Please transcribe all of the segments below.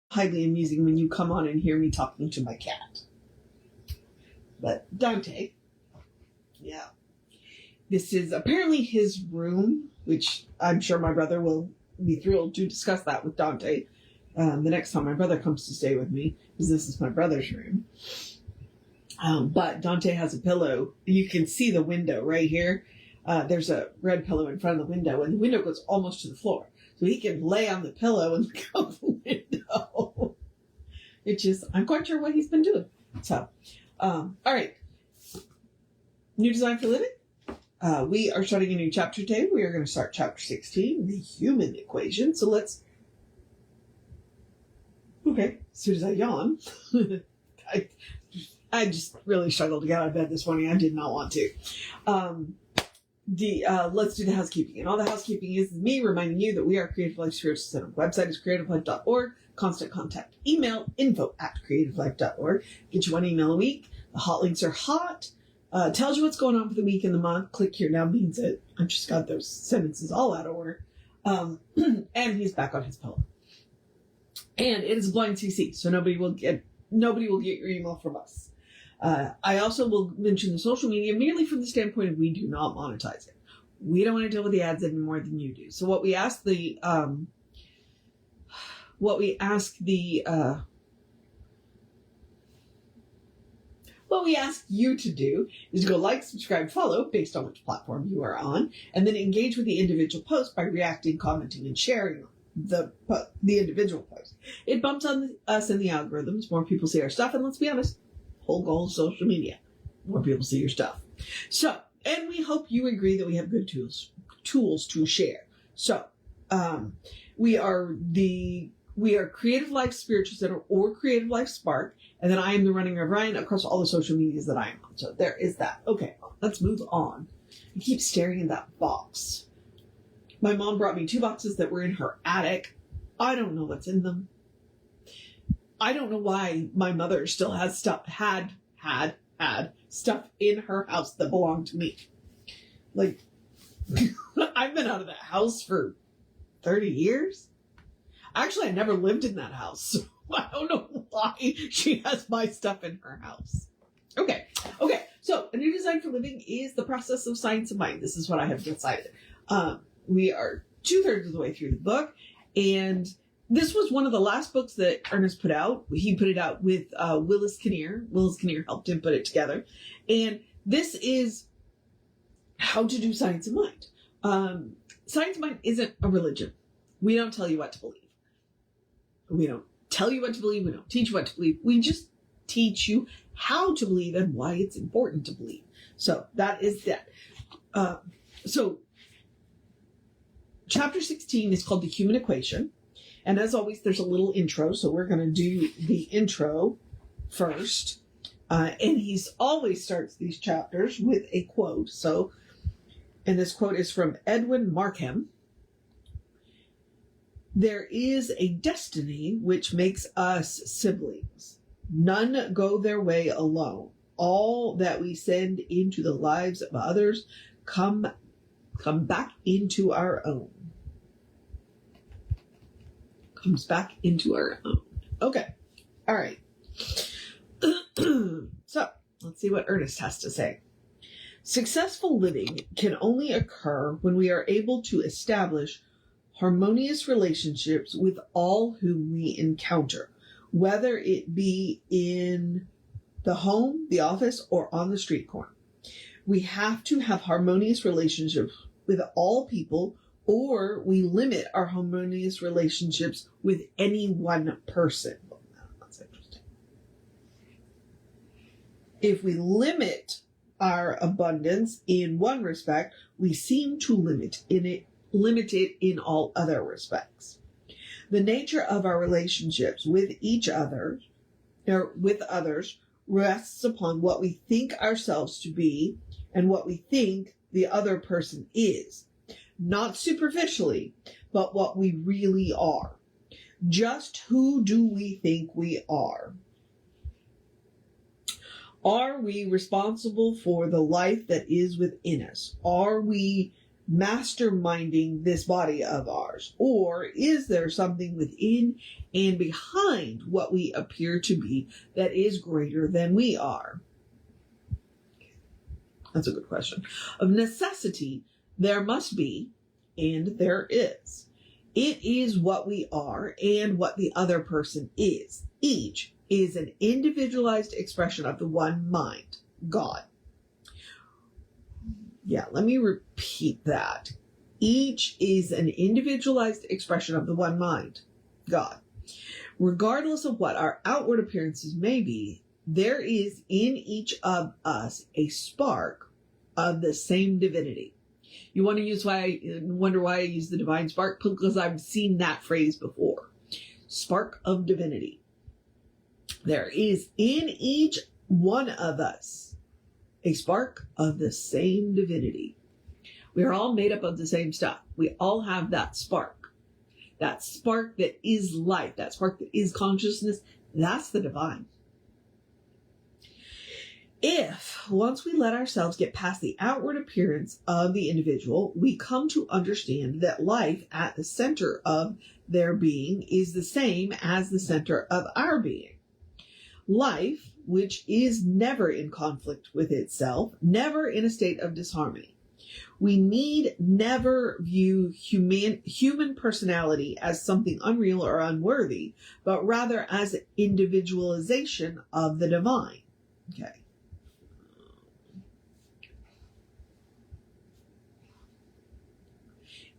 highly amusing when you come on and hear me talking to my cat. But Dante, yeah. This is apparently his room, which I'm sure my brother will be thrilled to discuss that with Dante the next time my brother comes to stay with me, because this is my brother's room. But Dante has a pillow. You can see the window right here. There's a red pillow in front of the window, and the window goes almost to the floor. So he can lay on the pillow and look out the window. I'm quite sure what he's been doing. So, all right. New Design for Living. We are starting a new chapter today. We are going to start chapter 16, the human equation. So okay, as soon as I yawn, I just really struggled to get out of bed this morning. I did not want to. Let's do the housekeeping. And all the housekeeping is me reminding you that we are Creative Life Spiritual Center. Website is creativelife.org. Constant contact email, info@creativelife.org. Get you one email a week. The hot links are hot. Tells you what's going on for the week and the month. Click here now means it. I've just got those sentences all out of order. And he's back on his pillow. And it is a blind CC, so nobody will get your email from us. I also will mention the social media merely from the standpoint of we do not monetize it. We don't want to deal with the ads any more than you do. So what we ask you to do is to go like, subscribe, follow based on which platform you are on, and then engage with the individual post by reacting, commenting, and sharing the individual post. It bumps on us in the algorithms. More people see our stuff, and let's be honest, whole goal of social media, more people see your stuff. So, and we hope you agree that we have good tools to share. So, we are Creative Life Spiritual Center or Creative Life Spark, and then I am the running of Ryan across all the social medias that I am on. So there is that. Okay, let's move on. I keep staring at that box. My mom brought me 2 boxes that were in her attic. I don't know what's in them. I don't know why my mother still has stuff, had stuff in her house that belonged to me. Like, I've been out of that house for 30 years. Actually, I never lived in that house, so I don't know why she has my stuff in her house. Okay, so a new design for living is the process of science of mind. This is what I have decided. We are 2/3 of the way through the book, and this was one of the last books that Ernest put out. He put it out with Willis Kinnear. Willis Kinnear helped him put it together, and this is how to do science of mind. Science of mind isn't a religion. We don't tell you what to believe. We don't tell you what to believe. We don't teach you what to believe. We just teach you how to believe and why it's important to believe. So that is that. So chapter 16 is called The Human Equation. And as always, there's a little intro. So we're going to do the intro first. And he always starts these chapters with a quote. And this quote is from Edwin Markham. There is a destiny which makes us siblings. None go their way alone. All that we send into the lives of others come back into our own. Comes back into our own. Okay. All right. So, let's see what Ernest has to say. Successful living can only occur when we are able to establish harmonious relationships with all whom we encounter, whether it be in the home, the office, or on the street corner. We have to have harmonious relationships with all people, or we limit our harmonious relationships with any one person. That's interesting. If we limit our abundance in one respect, we seem to limit it in all other respects. The nature of our relationships with each other, or with others, rests upon what we think ourselves to be and what we think the other person is. Not superficially, but what we really are. Just who do we think we are? Are we responsible for the life that is within us? Are we masterminding this body of ours? Or is there something within and behind what we appear to be that is greater than we are? That's a good question. Of necessity, there must be, and there is. It is what we are and what the other person is. Each is an individualized expression of the one mind, God. Yeah, let me repeat that. Each is an individualized expression of the one mind, God. Regardless of what our outward appearances may be, there is in each of us a spark of the same divinity. You want to wonder why I use the divine spark? Because I've seen that phrase before. Spark of divinity. There is in each one of us a spark of the same divinity. We are all made up of the same stuff. We all have that spark. That spark that is life. That spark that is consciousness. That's the divine. If, once we let ourselves get past the outward appearance of the individual, we come to understand that life at the center of their being is the same as the center of our being. Life, which is never in conflict with itself, never in a state of disharmony. We need never view human personality as something unreal or unworthy, but rather as individualization of the divine. Okay.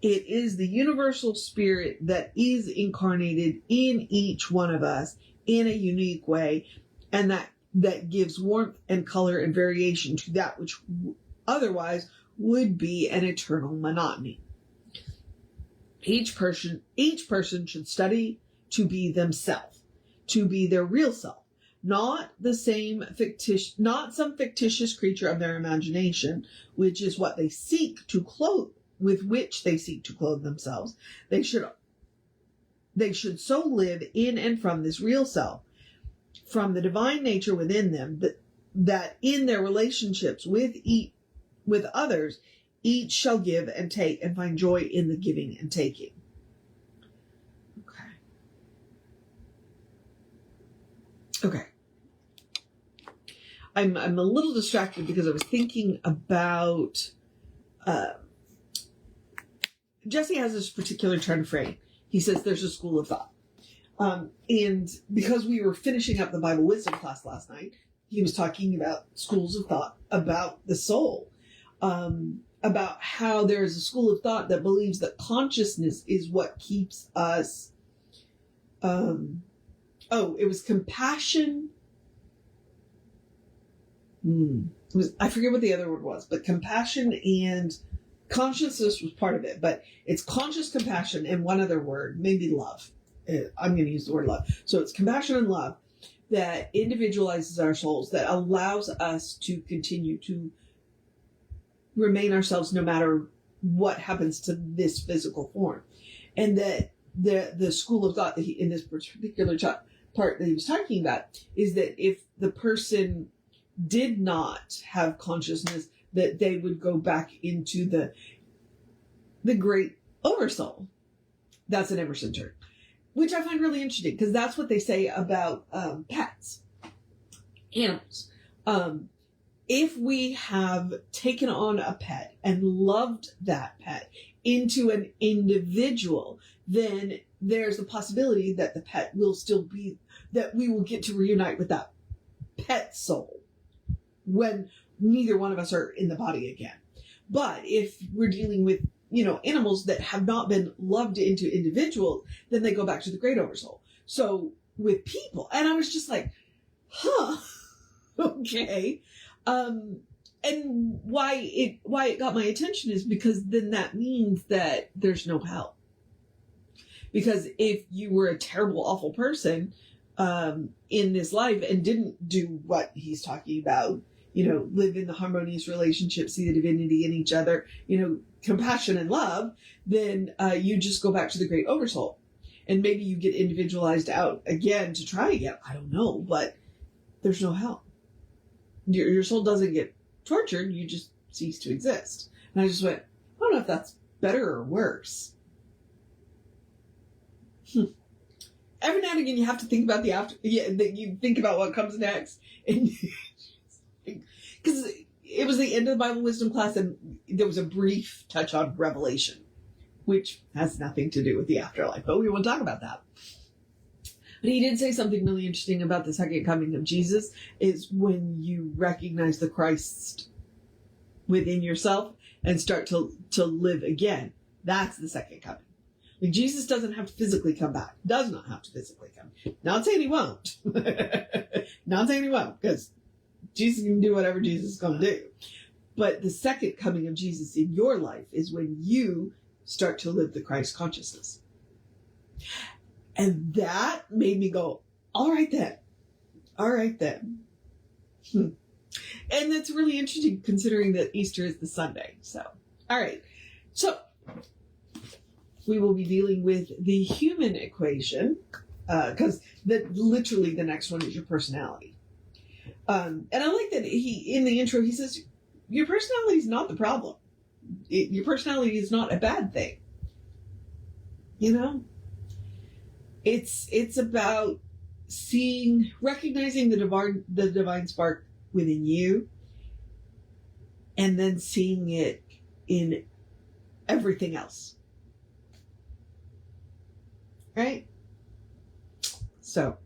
It is the universal spirit that is incarnated in each one of us in a unique way, and that gives warmth and color and variation to that which otherwise would be an eternal monotony. Each person should study to be themselves, to be their real self, not some fictitious creature of their imagination, which is what they seek to clothe, with which they seek to clothe themselves. They should so live in and from this real self, from the divine nature within them, that in their relationships with others, each shall give and take and find joy in the giving and taking. Okay. I'm a little distracted because I was thinking about Jesse has this particular trend frame. He says there's a school of thought. And because we were finishing up the Bible wisdom class last night, he was talking about schools of thought, about the soul, about how there is a school of thought that believes that consciousness is what keeps us. It was compassion. I forget what the other word was, but compassion and consciousness was part of it. But it's conscious compassion and one other word, maybe love. I'm going to use the word love. So it's compassion and love that individualizes our souls, that allows us to continue to remain ourselves no matter what happens to this physical form. And that the school of thought that he, in this particular part that he was talking about, is that if the person did not have consciousness, that they would go back into the great oversoul. That's an Emerson term, which I find really interesting because that's what they say about pets, animals. If we have taken on a pet and loved that pet into an individual, then there's the possibility that the pet will still be, that we will get to reunite with that pet soul when neither one of us are in the body again. But if we're dealing with, animals that have not been loved into individuals, then they go back to the great oversoul. So with people, and I was just like, okay. And why it got my attention is because then that means that there's no hell. Because if you were a terrible, awful person, in this life and didn't do what he's talking about, live in the harmonious relationship, see the divinity in each other, compassion and love, then you just go back to the great oversoul. And maybe you get individualized out again to try again. I don't know, but there's no hell. Your soul doesn't get tortured. You just cease to exist. And I just went, oh know if that's better or worse. Every now and again, you have to think about the after. Yeah, that you think about what comes next, and because it was the end of the Bible wisdom class, and there was a brief touch on Revelation, which has nothing to do with the afterlife, but we won't talk about that. But he did say something really interesting about the second coming of Jesus is when you recognize the Christ within yourself and start to live again. That's the second coming. Like, Jesus doesn't have to physically come back. Does not have to physically come. Not saying he won't. Not saying he won't, because Jesus can do whatever Jesus is going to do. But the second coming of Jesus in your life is when you start to live the Christ consciousness. And that made me go, all right then. All right then. And that's really interesting considering that Easter is the Sunday. So, all right. So, we will be dealing with the human equation, because literally the next one is your personality. And I like that in the intro, he says, your personality is not the problem. Your personality is not a bad thing. You know? It's about recognizing the divine spark within you, and then seeing it in everything else. Right? So,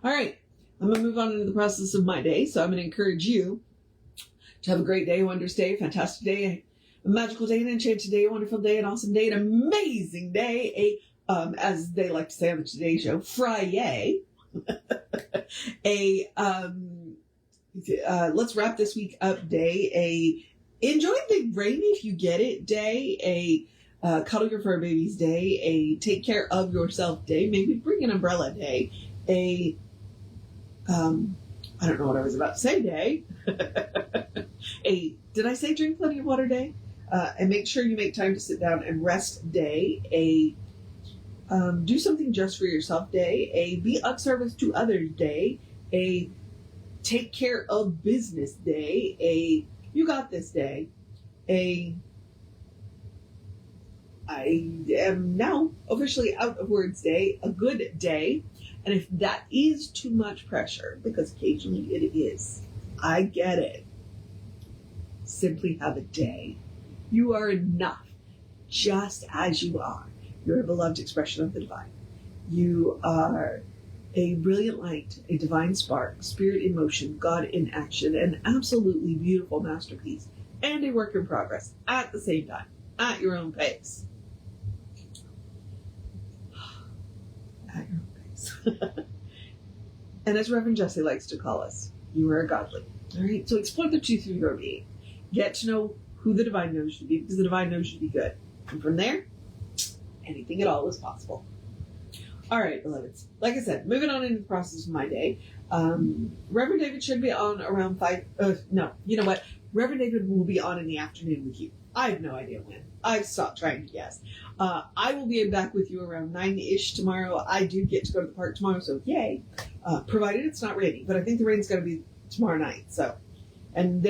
all right. I'm going to move on into the process of my day. So I'm going to encourage you to have a great day, a wondrous day, a fantastic day, a magical day, an enchanted day, a wonderful day, an awesome day, an amazing day, as they like to say on the Today Show, Friday. Let's wrap this week up day, enjoy the rain if you get it day, cuddle your fur babies day, take care of yourself day, maybe bring an umbrella day, I don't know what I was about to say day, did I say drink plenty of water day? And make sure you make time to sit down and rest day, do something just for yourself day, be of service to others day, take care of business day, you got this day, I am now officially out of words day, a good day. And if that is too much pressure, because occasionally it is, I get it. Simply have a day. You are enough, just as you are. You're a beloved expression of the divine. You are a brilliant light, a divine spark, spirit in motion, God in action, an absolutely beautiful masterpiece, and a work in progress at the same time, at your own pace. At your own pace. And as Reverend Jesse likes to call us, you are godly. All right? So explore the truth of your being. Get to know who the divine knows you to be, because the divine knows you to be good. And from there, anything at all is possible. All right, beloveds. Like I said, moving on into the process of my day. Reverend David should be on around 5. No, you know what? Reverend David will be on in the afternoon with you. I have no idea when. I've stopped trying to guess. I will be back with you around 9-ish tomorrow. I do get to go to the park tomorrow, so yay. Provided it's not raining. But I think the rain's going to be tomorrow night. So, and